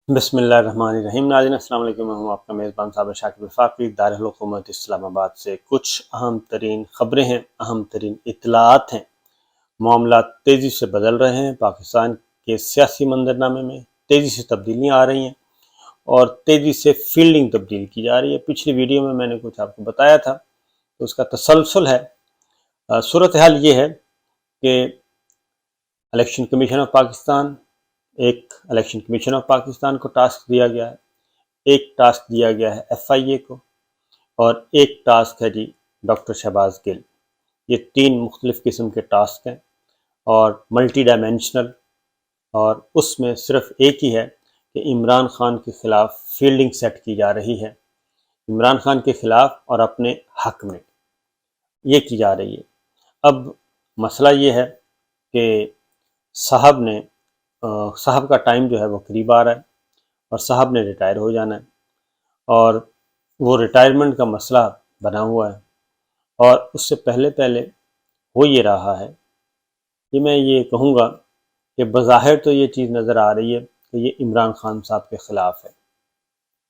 بسم اللہ الرحمن الرحیم۔ ناظرین السلام علیکم، میں ہوں آپ کا میزبان صابر شاکر وفاقی، دارالحکومت اسلام آباد سے کچھ اہم ترین خبریں ہیں، اہم ترین اطلاعات ہیں۔ معاملات تیزی سے بدل رہے ہیں، پاکستان کے سیاسی منظرنامے میں تیزی سے تبدیلیاں آ رہی ہیں اور تیزی سے فیلڈنگ تبدیل کی جا رہی ہے۔ پچھلی ویڈیو میں نے کچھ آپ کو بتایا تھا، تو اس کا تسلسل ہے۔ صورتحال یہ ہے کہ election commission of Pakistan, election commission of Pakistan کو ٹاسک دیا گیا ہے، ایک ٹاسک دیا گیا ہے ایف آئی اے کو، اور ایک ٹاسک ہے ڈاکٹر شہباز گل۔ یہ تین مختلف قسم کے ٹاسک ہیں اور ملٹی ڈائمینشنل، اور اس میں صرف ایک ہی ہے کہ عمران خان کے خلاف فیلڈنگ سیٹ کی جا رہی ہے، عمران خان کے خلاف اور اپنے حق میں یہ کی جا رہی ہے۔ اب مسئلہ یہ ہے کہ صاحب کا ٹائم جو ہے وہ قریب آ رہا ہے اور صاحب نے ریٹائر ہو جانا ہے، اور وہ ریٹائرمنٹ کا مسئلہ بنا ہوا ہے، اور اس سے پہلے ہو یہ رہا ہے کہ میں یہ کہوں گا کہ بظاہر تو یہ چیز نظر آ رہی ہے کہ یہ عمران خان صاحب کے خلاف ہے،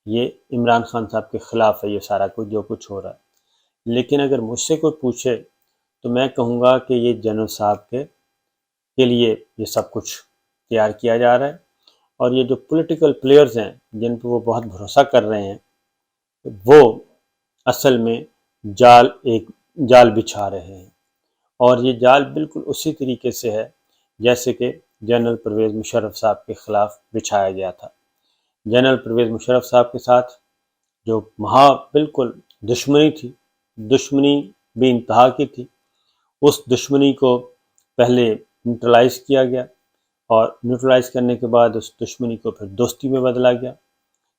یہ عمران خان صاحب کے خلاف ہے، یہ سارا کچھ جو کچھ ہو رہا ہے۔ لیکن اگر مجھ سے کوئی پوچھے تو میں کہوں گا کہ یہ جنرل صاحب کے لیے یہ سب کچھ تیار کیا جا رہا ہے، اور یہ جو پولیٹیکل پلیئرز ہیں جن پہ وہ بہت بھروسہ کر رہے ہیں، وہ اصل میں جال بچھا رہے ہیں، اور یہ جال بالکل اسی طریقے سے ہے جیسے کہ جنرل پرویز مشرف صاحب کے خلاف بچھایا گیا تھا۔ جنرل پرویز مشرف صاحب کے ساتھ جو بالکل دشمنی تھی، دشمنی بھی انتہا کی تھی، اس دشمنی کو پہلے نیوٹرلائز کیا گیا، اور نیوٹرلائز کرنے کے بعد اس دشمنی کو پھر دوستی میں بدلا گیا۔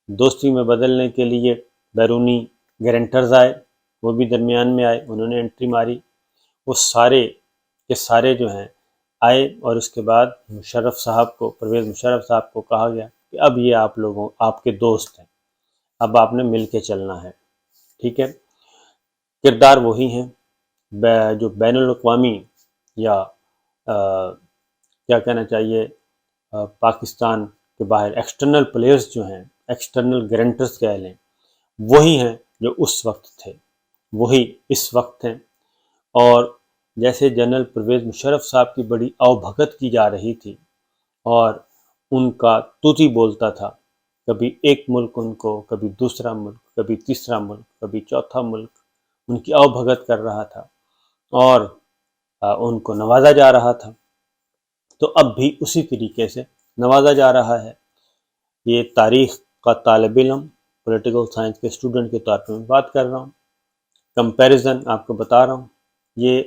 دوستی میں بدلنے کے لیے بیرونی گارنٹرز آئے، وہ بھی درمیان میں آئے، انہوں نے انٹری ماری، وہ سارے کے سارے جو ہیں آئے، اور اس کے بعد پرویز مشرف صاحب کو کہا گیا کہ اب یہ آپ کے دوست ہیں، اب آپ نے مل کے چلنا ہے، ٹھیک ہے۔ کردار وہی ہیں جو بین الاقوامی یا کیا کہنا چاہیے پاکستان کے باہر ایکسٹرنل پلیئرز جو ہیں، ایکسٹرنل گارنٹرز کہہ لیں، وہی ہیں جو اس وقت تھے، وہی اس وقت ہیں۔ اور جیسے جنرل پرویز مشرف صاحب کی بڑی بھگت کی جا رہی تھی، اور ان کا توتی بولتا تھا، کبھی ایک ملک ان کو، کبھی دوسرا ملک، کبھی تیسرا ملک، کبھی چوتھا ملک ان کی بھگت کر رہا تھا، اور ان کو نوازا جا رہا تھا، تو اب بھی اسی طریقے سے نوازا جا رہا ہے۔ یہ تاریخ کا طالب علم، پولیٹیکل سائنس کے اسٹوڈنٹ کے طور پر میں بات کر رہا ہوں، کمپیریزن آپ کو بتا رہا ہوں۔ یہ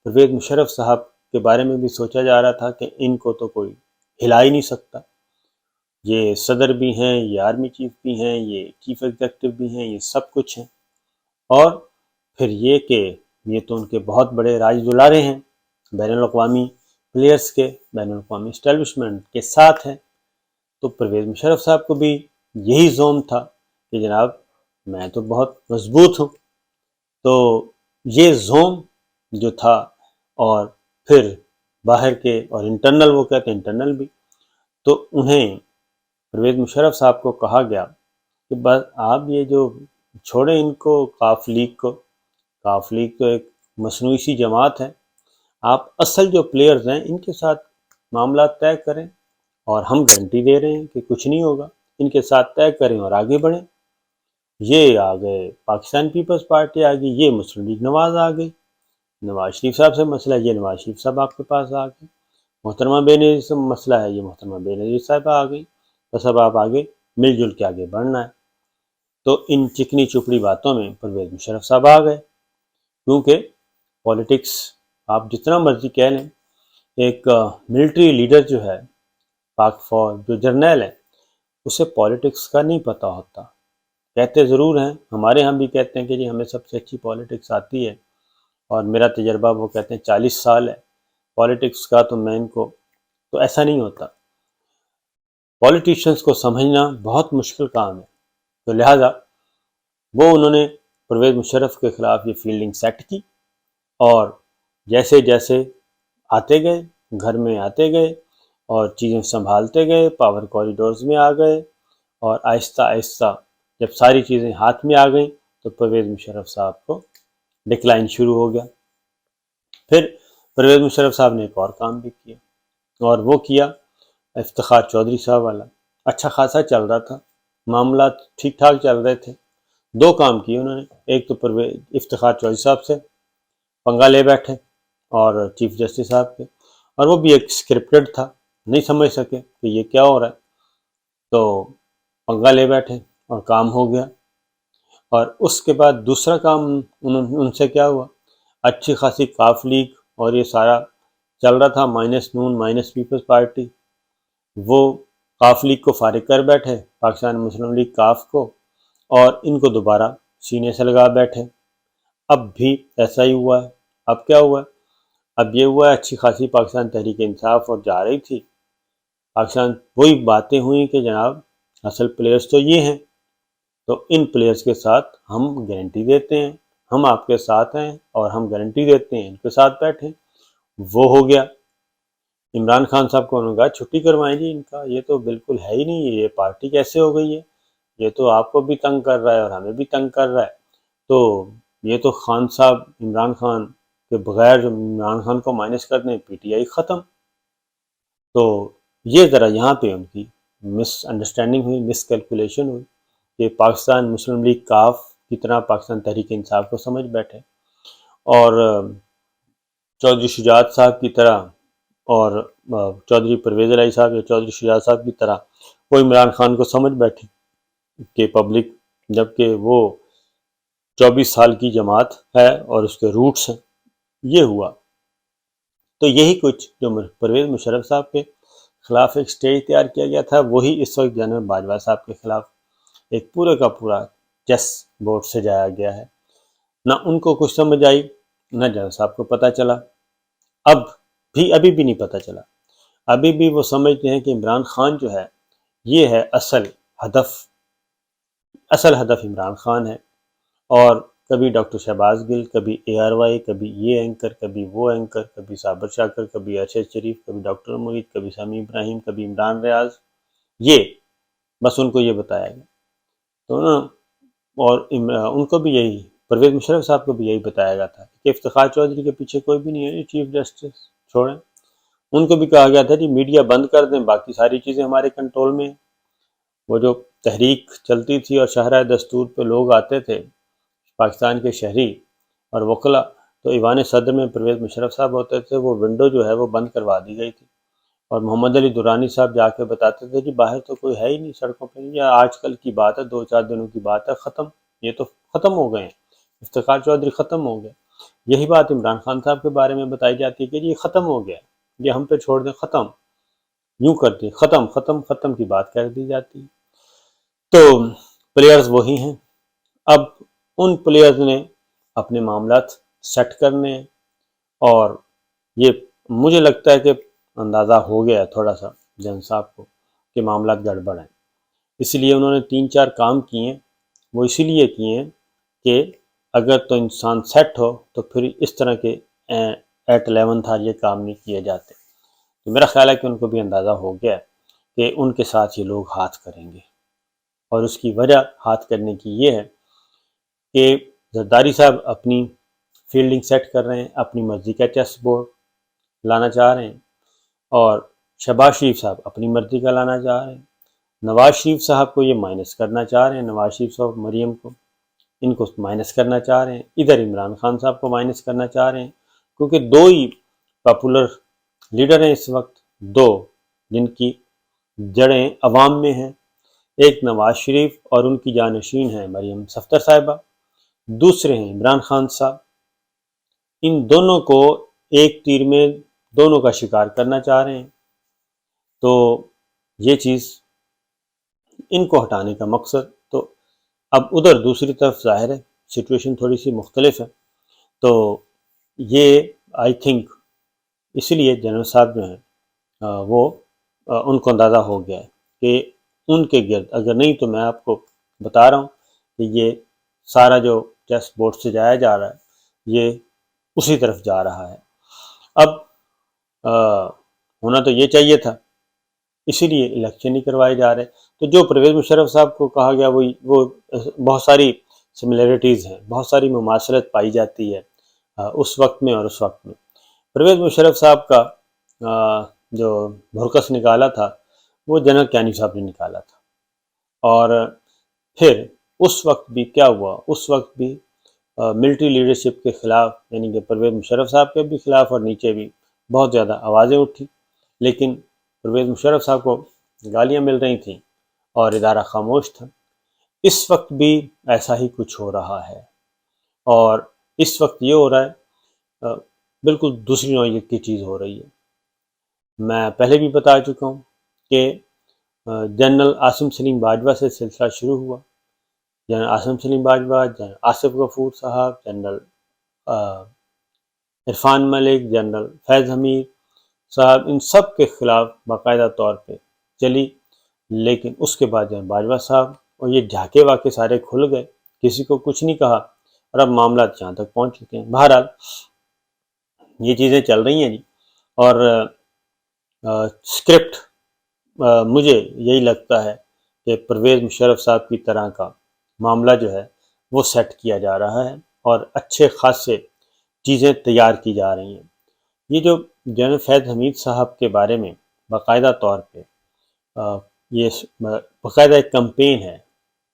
پرویز مشرف صاحب کے بارے میں بھی سوچا جا رہا تھا کہ ان کو تو کوئی ہلا ہی نہیں سکتا، یہ صدر بھی ہیں، یہ آرمی چیف بھی ہیں، یہ چیف ایگزیکٹو بھی ہیں، یہ سب کچھ ہیں، اور پھر یہ کہ یہ تو ان کے بہت بڑے راج دلارے ہیں، بین الاقوامی پلیئرز کے، بین الاقوامی اسٹیبلشمنٹ کے ساتھ ہیں۔ تو پرویز مشرف صاحب کو بھی یہی زوم تھا کہ جناب میں تو بہت مضبوط ہوں، تو یہ زوم جو تھا، اور پھر باہر کے اور انٹرنل، وہ کہتے ہیں انٹرنل بھی، تو انہیں پرویز مشرف صاحب کو کہا گیا کہ بس آپ یہ جو چھوڑیں ان کو، کاف لیگ تو ایک مصنوعی سی جماعت ہے، آپ اصل جو پلیئرز ہیں ان کے ساتھ معاملات طے کریں، اور ہم گارنٹی دے رہے ہیں کہ کچھ نہیں ہوگا، ان کے ساتھ طے کریں اور آگے بڑھیں۔ یہ آ گئے پاکستان پیپلز پارٹی آ گئی، یہ مسلم لیگ نواز آ گئی، نواز شریف صاحب سے مسئلہ، یہ نواز شریف صاحب آپ کے پاس آ گئے، محترمہ بینظیر سے مسئلہ ہے، یہ محترمہ بینظیر صاحب آ گئی، بس اب آپ آگے مل جل کے آگے بڑھنا ہے۔ تو ان چکنی چپڑی باتوں میں پرویز مشرف صاحب آ گئے، کیونکہ پولیٹکس آپ جتنا مرضی کہہ لیں، ایک ملٹری لیڈر جو ہے، پاک فوج جو جرنیل ہے، اسے پولیٹکس کا نہیں پتہ ہوتا۔ کہتے ضرور ہیں، ہمارے ہم بھی کہتے ہیں کہ جی ہمیں سب سے اچھی پولیٹکس آتی ہے، اور میرا تجربہ وہ کہتے ہیں 40 سال ہے پولیٹکس کا، تو میں ان کو، تو ایسا نہیں ہوتا، پولیٹیشنز کو سمجھنا بہت مشکل کام ہے۔ تو لہٰذا انہوں نے پرویز مشرف کے خلاف یہ فیلڈنگ سیٹ کی، اور جیسے جیسے آتے گئے، گھر میں آتے گئے اور چیزیں سنبھالتے گئے، پاور کوریڈورز میں آ گئے، اور آہستہ آہستہ جب ساری چیزیں ہاتھ میں آ گئیں تو پرویز مشرف صاحب کو ڈکلائن شروع ہو گیا۔ پھر پرویز مشرف صاحب نے ایک اور کام بھی کیا، اور وہ کیا افتخار چودھری صاحب والا۔ اچھا خاصا چل رہا تھا، معاملات ٹھیک ٹھاک چل رہے تھے۔ دو کام کیے انہوں نے، ایک تو پرویز افتخار چودھری صاحب سے پنگا لے بیٹھے اور چیف جسٹس صاحب کے، اور وہ بھی ایک اسکرپٹڈ تھا، نہیں سمجھ سکے کہ یہ کیا ہو رہا ہے، تو پنگا لے بیٹھے اور کام ہو گیا۔ اور اس کے بعد دوسرا کام ان سے کیا ہوا، اچھی خاصی کاف لیگ اور یہ سارا چل رہا تھا، مائنس نون مائنس پیپلز پارٹی، وہ کاف لیگ کو فارغ کر بیٹھے، پاکستان مسلم لیگ کاف کو، اور ان کو دوبارہ سینے سے لگا بیٹھے۔ اب بھی ایسا ہی ہوا ہے۔ اب کیا ہوا ہے؟ اب یہ ہوا ہے اچھی خاصی پاکستان تحریک انصاف اور جا رہی تھی پاکستان، وہی باتیں ہوئیں کہ جناب اصل پلیئرز تو یہ ہیں، تو ان پلیئرز کے ساتھ ہم گارنٹی دیتے ہیں، ہم آپ کے ساتھ ہیں اور ہم گارنٹی دیتے ہیں، ان کے ساتھ بیٹھیں۔ وہ ہو گیا۔ عمران خان صاحب کو انہوں نے کہا چھٹی کروائیں جی ان کا، یہ تو بالکل ہے ہی نہیں، یہ پارٹی کیسے ہو گئی ہے، یہ تو آپ کو بھی تنگ کر رہا ہے اور ہمیں بھی تنگ کر رہا ہے، تو یہ تو خان صاحب عمران خان کے بغیر عمران خان کو مائنس کر دیں، پی ٹی آئی ختم۔ تو یہ ذرا یہاں پہ ان کی مس انڈرسٹینڈنگ ہوئی، مس کیلکولیشن ہوئی کہ پاکستان مسلم لیگ کاف کی طرح پاکستان تحریک انصاف کو سمجھ بیٹھے، اور چودھری شجاعت صاحب کی طرح اور چودھری پرویز الہی صاحب یا چودھری شجاعت صاحب کی طرح وہ عمران خان کو سمجھ بیٹھے کہ پبلک، جبکہ وہ 24 سال کی جماعت ہے اور اس کے روٹس ہیں۔ یہ ہوا۔ تو یہی کچھ جو پرویز مشرف صاحب کے خلاف ایک سٹیج تیار کیا گیا تھا، وہی اس وقت جنرل باجوہ صاحب کے خلاف ایک پورے کا پورا چیس بورڈ سجایا گیا ہے۔ نہ ان کو کچھ سمجھ آئی، نہ جنرل صاحب کو پتہ چلا، ابھی بھی نہیں پتہ چلا۔ ابھی بھی وہ سمجھتے ہیں کہ عمران خان جو ہے یہ ہے اصل ہدف عمران خان ہے، اور کبھی ڈاکٹر شہباز گل، کبھی اے آر وائی، کبھی یہ اینکر، کبھی وہ اینکر، کبھی صابر شاکر، کبھی ارشد شریف، کبھی ڈاکٹر معید، کبھی سمیع ابراہیم، کبھی عمران ریاض، یہ بس ان کو یہ بتایا گیا۔ تو نا، اور ان کو بھی یہی، پرویز مشرف صاحب کو بھی یہی بتایا گیا تھا کہ افتخار چودھری کے پیچھے کوئی بھی نہیں ہے، چیف جسٹس چھوڑیں۔ ان کو بھی کہا گیا تھا کہ میڈیا بند کر دیں، باقی ساری چیزیں ہمارے کنٹرول میں ہیں۔ وہ جو تحریک چلتی تھی اور شاہراہ دستور پہ لوگ آتے تھے پاکستان کے شہری اور وکلا، تو ایوان صدر میں پرویز مشرف صاحب ہوتے تھے، وہ ونڈو جو ہے وہ بند کروا دی گئی تھی، اور محمد علی درانی صاحب جا کے بتاتے تھے کہ باہر تو کوئی ہے ہی نہیں سڑکوں پہ، یا آج کل کی بات ہے، 2-4 دنوں کی بات ہے، ختم، یہ تو ختم ہو گئے ہیں، افتخار چودھری ختم ہو گئے۔ یہی بات عمران خان صاحب کے بارے میں بتائی جاتی ہے کہ یہ ختم ہو گیا، یہ ہم پہ چھوڑ دیں، ختم، یوں کرتے ختم ختم ختم کی بات کر دی جاتی ہے۔ تو پلیئرز وہی ہیں۔ اب ان پلیئرز نے اپنے معاملات سیٹ کرنے ہیں، اور یہ مجھے لگتا ہے کہ اندازہ ہو گیا ہے تھوڑا سا جن صاحب کو کہ معاملات گڑبڑ ہیں، اس لیے انہوں نے 3-4 کام کیے ہیں۔ وہ اسی لیے کیے ہیں کہ اگر تو انسان سیٹ ہو تو پھر اس طرح کے ایٹ 11 یہ کام نہیں کیے جاتے۔ تو میرا خیال ہے کہ ان کو بھی اندازہ ہو گیا ہے کہ ان کے ساتھ یہ لوگ ہاتھ کریں گے، اور اس کی وجہ ہاتھ کرنے کی یہ ہے کہ زرداری صاحب اپنی فیلڈنگ سیٹ کر رہے ہیں، اپنی مرضی کا چیس بورڈ لانا چاہ رہے ہیں، اور شہباز شریف صاحب اپنی مرضی کا لانا چاہ رہے ہیں، نواز شریف صاحب کو یہ مائنس کرنا چاہ رہے ہیں، نواز شریف صاحب مریم کو، ان کو مائنس کرنا چاہ رہے ہیں، ادھر عمران خان صاحب کو مائنس کرنا چاہ رہے ہیں، کیونکہ دو ہی پاپولر لیڈر ہیں اس وقت، دو جن کی جڑیں عوام میں ہیں، ایک نواز شریف اور ان کی جانشین ہیں مریم صفدر صاحبہ، دوسرے ہیں عمران خان صاحب۔ ان دونوں کو ایک تیر میں دونوں کا شکار کرنا چاہ رہے ہیں، تو یہ چیز ان کو ہٹانے کا مقصد، تو اب ادھر دوسری طرف ظاہر ہے سچویشن تھوڑی سی مختلف ہے، تو یہ آئی تھنک اس لیے جنرل صاحب جو ہیں وہ ان کو اندازہ ہو گیا ہے کہ ان کے گرد، اگر نہیں تو میں آپ کو بتا رہا ہوں کہ یہ سارا جو چیس بورڈ سے جایا جا رہا ہے یہ اسی طرف جا رہا ہے۔ اب ہونا تو یہ چاہیے تھا اسی لیے الیکشن نہیں کروائے جا رہے۔ تو جو پرویز مشرف صاحب کو کہا گیا وہ بہت ساری سملیرٹیز ہیں، بہت ساری مماثلت پائی جاتی ہے اس وقت میں اور اس وقت میں۔ پرویز مشرف صاحب کا جو بھرکس نکالا تھا وہ جنرل کیانی صاحب نے نکالا تھا، اور پھر اس وقت بھی کیا ہوا، اس وقت بھی ملٹری لیڈرشپ کے خلاف، یعنی کہ پرویز مشرف صاحب کے بھی خلاف اور نیچے بھی بہت زیادہ آوازیں اٹھی، لیکن پرویز مشرف صاحب کو گالیاں مل رہی تھیں اور ادارہ خاموش تھا۔ اس وقت بھی ایسا ہی کچھ ہو رہا ہے، اور اس وقت یہ ہو رہا ہے بالکل دوسری نوعیت کی چیز ہو رہی ہے۔ میں پہلے بھی بتا چکا ہوں کہ جنرل عاصم سلیم باجوہ سے سلسلہ شروع ہوا، جنرل عاصم سلیم باجوہ، جنرل آصف غفور صاحب، جنرل عرفان ملک، جنرل فیض حمید صاحب، ان سب کے خلاف باقاعدہ طور پہ چلی، لیکن اس کے بعد جنرل باجوہ صاحب اور یہ جھاکے واقع سارے کھل گئے، کسی کو کچھ نہیں کہا، اور اب معاملات یہاں تک پہنچ چکے ہیں۔ بہرحال یہ چیزیں چل رہی ہیں جی، اور اسکرپٹ مجھے یہی لگتا ہے کہ پرویز مشرف صاحب کی طرح کا معاملہ جو ہے وہ سیٹ کیا جا رہا ہے، اور اچھے خاصے چیزیں تیار کی جا رہی ہیں۔ یہ جو جنرل فیض حمید صاحب کے بارے میں باقاعدہ طور پہ یہ باقاعدہ ایک کمپین ہے،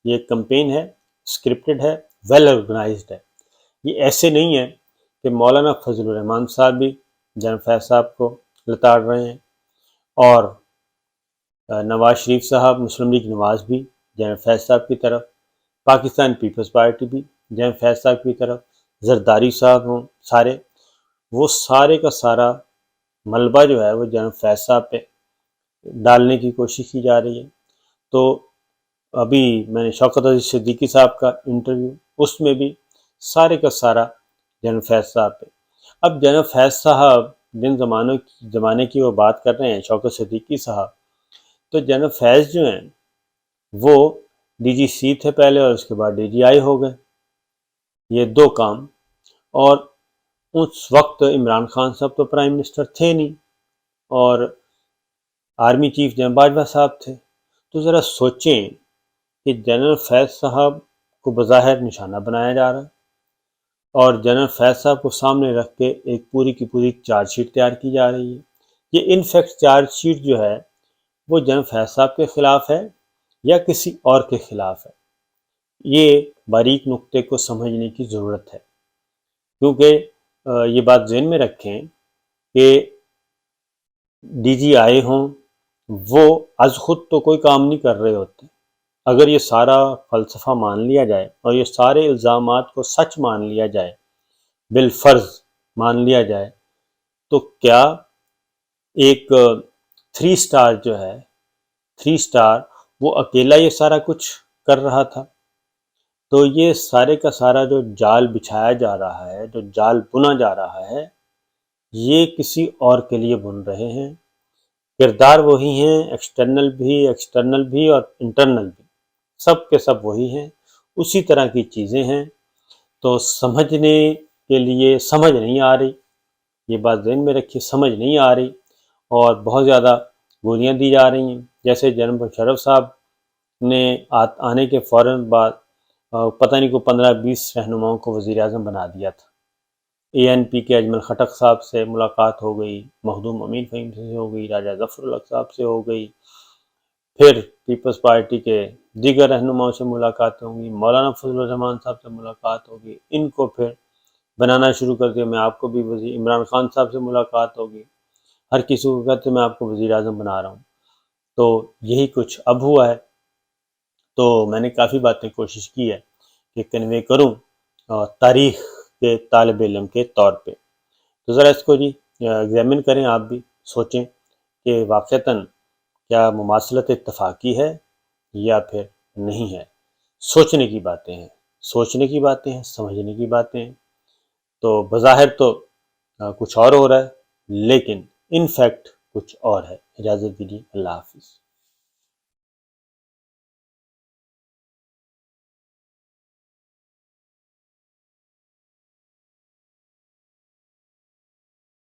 یہ ایک کمپین ہے، اسکرپٹڈ ہے، ویل آرگنائزڈ ہے۔ یہ ایسے نہیں ہے کہ مولانا فضل الرحمان صاحب بھی جنرل فیض صاحب کو لتاڑ رہے ہیں، اور نواز شریف صاحب، مسلم لیگ نواز بھی جنرل فیض صاحب کی طرف، پاکستان پیپلز پارٹی بھی جنرل فیض صاحب کی طرف، زرداری صاحب ہوں، سارے وہ سارے کا سارا ملبہ جو ہے وہ جنرل فیض صاحب پہ ڈالنے کی کوشش کی جا رہی ہے۔ تو ابھی میں نے شوکت عزیز صدیقی صاحب کا انٹرویو، اس میں بھی سارے کا سارا جنرل فیض صاحب پہ۔ اب جنرل فیض صاحب جن زمانے کی وہ بات کر رہے ہیں، شوکت صدیقی صاحب، تو جنرل فیض جو ہیں وہ ڈی جی سی تھے پہلے، اور اس کے بعد ڈی جی آئی ہو گئے، یہ دو کام۔ اور اس وقت عمران خان صاحب تو پرائم منسٹر تھے نہیں، اور آرمی چیف جنرل باجوہ صاحب تھے۔ تو ذرا سوچیں کہ جنرل فیض صاحب کو بظاہر نشانہ بنایا جا رہا ہے، اور جنرل فیض صاحب کو سامنے رکھ کے ایک پوری کی پوری چارج شیٹ تیار کی جا رہی ہے۔ یہ انفیکٹ چارج شیٹ جو ہے وہ جنرل فیض صاحب کے خلاف ہے یا کسی اور کے خلاف ہے، یہ باریک نقطے کو سمجھنے کی ضرورت ہے، کیونکہ یہ بات ذہن میں رکھیں کہ ڈی جی آئے ہوں، وہ از خود تو کوئی کام نہیں کر رہے ہوتے۔ اگر یہ سارا فلسفہ مان لیا جائے اور یہ سارے الزامات کو سچ مان لیا جائے، بالفرض مان لیا جائے، تو کیا ایک 3 اسٹار جو ہے، 3 اسٹار وہ اکیلا یہ سارا کچھ کر رہا تھا؟ تو یہ سارے کا سارا جو جال بچھایا جا رہا ہے، جو جال بنا جا رہا ہے، یہ کسی اور کے لیے بن رہے ہیں۔ کردار وہی ہیں، ایکسٹرنل بھی اور انٹرنل بھی، سب کے سب وہی ہیں، اسی طرح کی چیزیں ہیں۔ تو سمجھنے کے لیے سمجھ نہیں آ رہی، یہ بات ذہن میں رکھیے، سمجھ نہیں آ رہی، اور بہت زیادہ گولیاں دی جا رہی ہیں۔ جیسے جنرل مشرف صاحب نے آنے کے فوراً بعد پتہ نہیں کو 15-20 رہنماؤں کو وزیر اعظم بنا دیا تھا۔ اے این پی کے اجمل خٹک صاحب سے ملاقات ہو گئی، مخدوم امین فہیم سے ہو گئی، راجہ ظفر الحق صاحب سے ہو گئی، پھر پیپلز پارٹی کے دیگر رہنماؤں سے ملاقات ہوں گی، مولانا فضل الرحمان صاحب سے ملاقات ہوگی، ان کو پھر بنانا شروع کر دیا، میں آپ کو بھی عمران خان صاحب سے ملاقات ہوگی، ہر کسی کو کہتے میں آپ کو وزیر اعظم بنا رہا ہوں۔ تو یہی کچھ اب ہوا ہے۔ تو میں نے کافی باتیں کوشش کی ہے کہ کنوے کروں تاریخ کے طالب علم کے طور پہ۔ تو ذرا اس کو جی ایگزامن کریں، آپ بھی سوچیں کہ واقعتاً کیا مماثلت اتفاقی ہے یا پھر نہیں ہے۔ سوچنے کی باتیں ہیں، سمجھنے کی باتیں ہیں۔ تو بظاہر تو کچھ اور ہو رہا ہے، لیکن ان فیکٹ کچھ اور ہے۔ اجازت دیجیے، اللہ حافظ۔